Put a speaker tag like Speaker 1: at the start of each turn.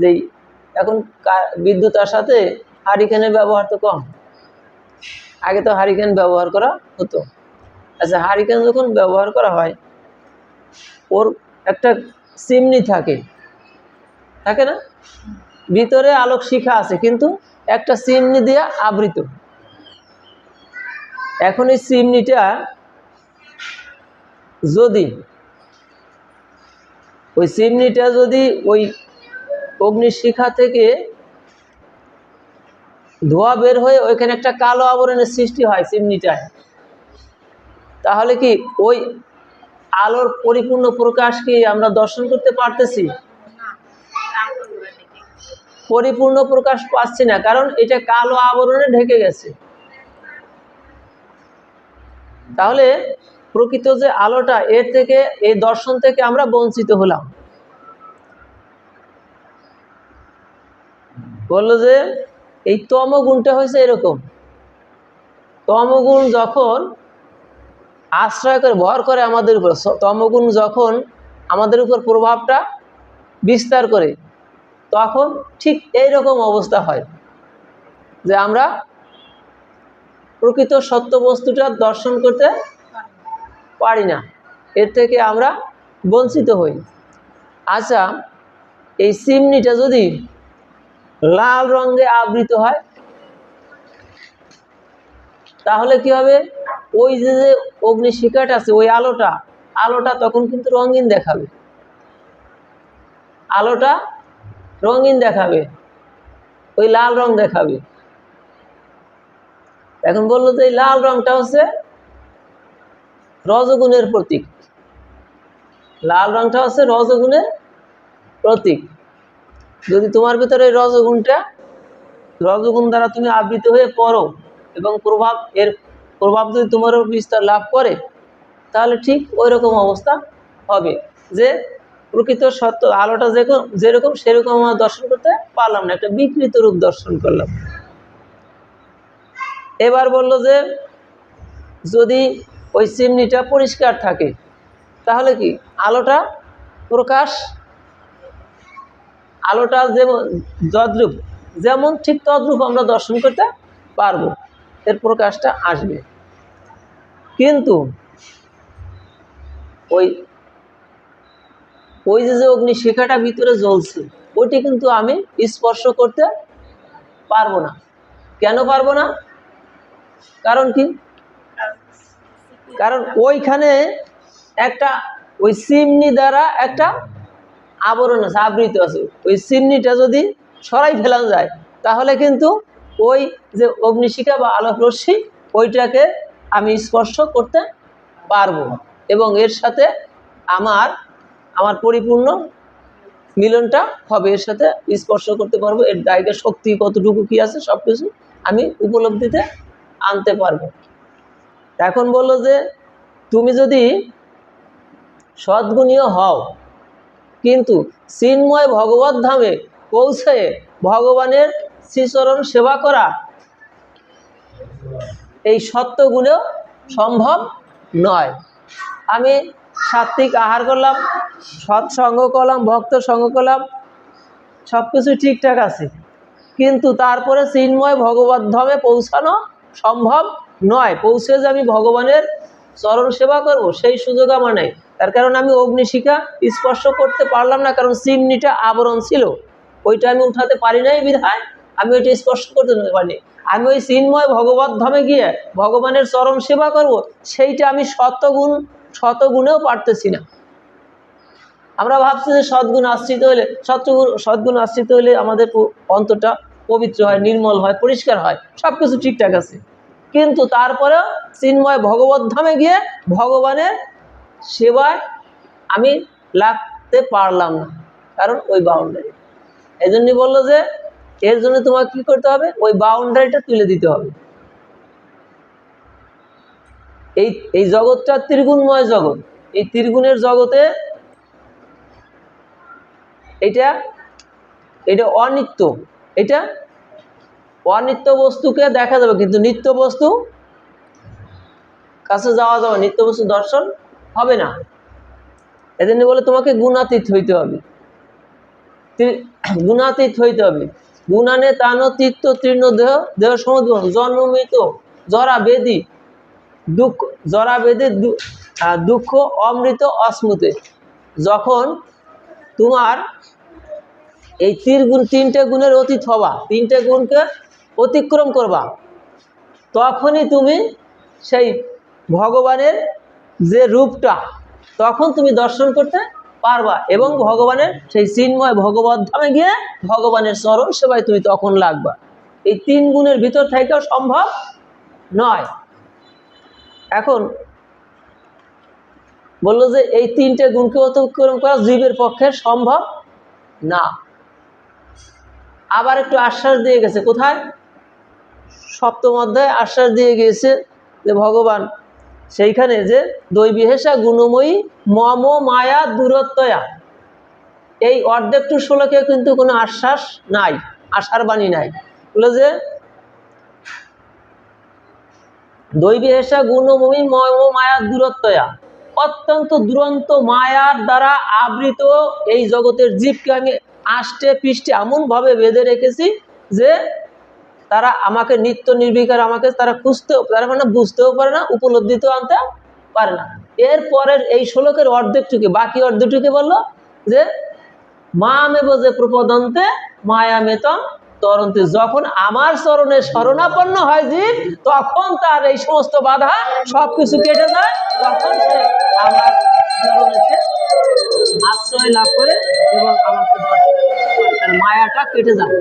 Speaker 1: যেই এখন বিদ্যুৎ আসাতে হারিকেনের ব্যবহার তো কম, আগে তো হারিকেন ব্যবহার করা হতো। আচ্ছা, হারিকেন যখন ব্যবহার করা হয় ওর একটা চিমনি থাকে, থাকে না? ভিতরে আলোক শিখা আছে কিন্তু একটা চিমনি দিয়ে আবৃত। এখন এই চিমনিটা যদি ওই অগ্নিশিখা থেকে ধোঁয়া বের হয়ে ওইখানে একটা কালো আবরণের সৃষ্টি হয় চিমনিটায়, তাহলে কি ওই আলোর পরিপূর্ণ প্রকাশ কি আমরা দর্শন করতে পারতেছি? পরিপূর্ণ প্রকাশ পাচ্ছি না, কারণ এটা কালো আবরণে ঢেকে গেছে। তাহলে প্রকৃত যে আলোটা, এর থেকে, এই দর্শন থেকে আমরা বঞ্চিত হলাম। বললো যে এই তমগুণটা হয়েছে এরকম, তমগুণ যখন আশ্রয় করে ভর করে আমাদের উপর, তমগুণ যখন আমাদের উপর প্রভাবটা বিস্তার করে, তখন ঠিক এইরকম অবস্থা হয় যে আমরা প্রকৃত সত্য বস্তুটা দর্শন করতে পারি না, এর থেকে আমরা বঞ্চিত হই। আচ্ছা, এই চিমনিটা যদি লাল রঙে আবৃত হয় তাহলে কি হবে? ওই যে অগ্নিশিখাটা আছে, ওই আলোটা তখন কিন্তু রঙিন দেখাবে, আলোটা রঙিন দেখাবে, ওই লাল রং দেখাবে। এখন বললো যে এই লাল রংটা হচ্ছে রজগুণের প্রতীক, লাল রংটা হচ্ছে রজগুণের প্রতীক। যদি তোমার ভিতরে রজগুণ দ্বারা তুমি আবৃত হয়ে পড়ো এবং এর প্রভাব যদি তোমার বিস্তার লাভ করে, তাহলে ঠিক ওই রকম অবস্থা হবে যে প্রকৃত সত্য আলোটা যেরকম সেরকম আমরা দর্শন করতে পারলাম না, একটা বিকৃত রূপ দর্শন করলাম। এবার বললো যে যদি ওই চিমনিটা পরিষ্কার থাকে তাহলে কি আলোটা যেমন ঠিক তদ্রূপ আমরা দর্শন করতে পারবো, এর প্রকাশটা আসবে। কিন্তু ওই যে অগ্নিশিখাটা ভিতরে জ্বলছে, ওইটি কিন্তু আমি স্পর্শ করতে পারবো না। কেন পারবো না? কারণ কি? কারণ ওইখানে ওই চিমনি দ্বারা একটা আবরণ আছে, আবৃত আছে। ওই চিমনিটা যদি সরাই ফেলানো যায় তাহলে কিন্তু ওই যে অগ্নিশিখা বা আলোক রশ্মি, ওইটাকে আমি স্পর্শ করতে পারবো এবং এর সাথে আমার পরিপূর্ণ মিলনটা হবে, এর সাথে স্পর্শ করতে পারবো, এর দায়িত্ব শক্তি কতটুকু কি আছে সবকিছু আমি উপলব্ধিতে আনতে পারবো। এখন বললো যে তুমি যদি সদ্গুণীয় হও কিন্তু চিন্ময় ভগবত ধামে পৌঁছে ভগবানের শ্রীচরণ সেবা করা এই সত্য গুণেও সম্ভব নয়। আমি সাত্বিক আহার করলাম, সৎসঙ্গ করলাম, ভক্ত সঙ্গ করলাম, সব কিছু ঠিকঠাক আছে, কিন্তু তারপরে চিন্ময় ভগবত ধামে পৌঁছানো সম্ভব নয়। পৌঁছে যে আমি ভগবানের চরণ সেবা করব সেই সুযোগ আমার নেই। তার কারণ আমি অগ্নিশিখা স্পর্শ করতে পারলাম না, কারণ চিমনিটা আবরণ ছিল, ওইটা আমি উঠাতে পারি নাই বিধায় আমি ওইটা স্পর্শ করতে পারিনি। আমি ওই চিন্ময় ভগবত ধামে গিয়ে ভগবানের চরণ সেবা করব, সেইটা আমি শতগুণেও পারতেছি না। আমরা ভাবছি যে সদ্গুণ আশ্রিত হলে আমাদের অন্তরটা পবিত্র হয়, নির্মল হয়, পরিষ্কার হয়, সবকিছু ঠিকঠাক আছে, কিন্তু তারপরেও চিন্ময় ভগবত ধামে গিয়ে ভগবানের সেবায় আমি লাগতে পারলাম না, কারণ ওই বাউন্ডারি। এই জন্যই বললো যে এর জন্য তোমাকে কি করতে হবে? ওই বাউন্ডারিটা তুলে দিতে হবে। এই জগৎটা ত্রিগুণময় জগৎ, এই ত্রিগুণের জগতে এটা অনিত্য, এটা অনিত্য বস্তুকে দেখা যাবে কিন্তু নিত্য বস্তু কাছে যাওয়া যাবে, নিত্য বস্তু দর্শন হবে না। এজন্য বলে তোমাকে গুণাতীত হইতে হবে। গুণাতীত হইতে হবে। গুণানে তান তিত্ত তৃণ দেহ, দেহ সমুদ্র জন্মমৃত জরা বেদি দুঃখ, জরা বেদি দুঃখ অমৃত অস্মৃতে। যখন তোমার এই তিনটে গুণের অতীত হবা, তিনটে গুণকে অতিক্রম করবা, তখনই তুমি সেই ভগবানের যে রূপটা তখন তুমি দর্শন করতে পারবা, এবং ভগবানের সেই চিন্ময় ভগবত ধামে গিয়ে ভগবানের চরণ সেবায় তুমি তখন লাগবা। এই তিন গুণের ভিতর থেকেও সম্ভব নয়। এখন বললো যে এই তিনটে গুণকে অতিক্রম করা জীবের পক্ষে সম্ভব না। আবার একটু আশ্বাস দিয়ে গেছে, কোথায়? সপ্তম অধ্যায়ে আশ্বাস দিয়ে গিয়েছে যে ভগবান সেইখানে যে দৈবিহেষা গুণময়ী মম মায়া দূরত্বয়া, এই অর্ধেকটু শ্লোকে কিন্তু কোনো আশ্বাস নাই, আশার বাণী নাই। বলে যে দৈবিহেষা গুণময়ী মম মায়া দূরত্বয়া, অত্যন্ত দুরন্ত মায়ার দ্বারা আবৃত এই জগতের জীবকে আমি আষ্টে পৃষ্ঠে এমনভাবে বেঁধে রেখেছি যে তারা আমাকে নিত্য নির্বিকার, আমাকে তারা খুঁজতেও, তারা মানে বুঝতেও পারে না, উপলব্ধিতেও আনতে পারে না। এরপরের এই শ্লোকের অর্ধেকটুকে, বাকি অর্ধেকটুকে বললো যে মামেব যে প্রপদন্তে মায়ামেতম তরন্তে, যখন আমার চরণে শরণাপন্ন হয় জীব, তখন তার এই সমস্ত বাধা সবকিছু কেটে যায়, তখন সে আমার চরণে আশ্রয় লাভ করে এবং আমাকে দর্শন করে, তার মায়াটা কেটে যায়।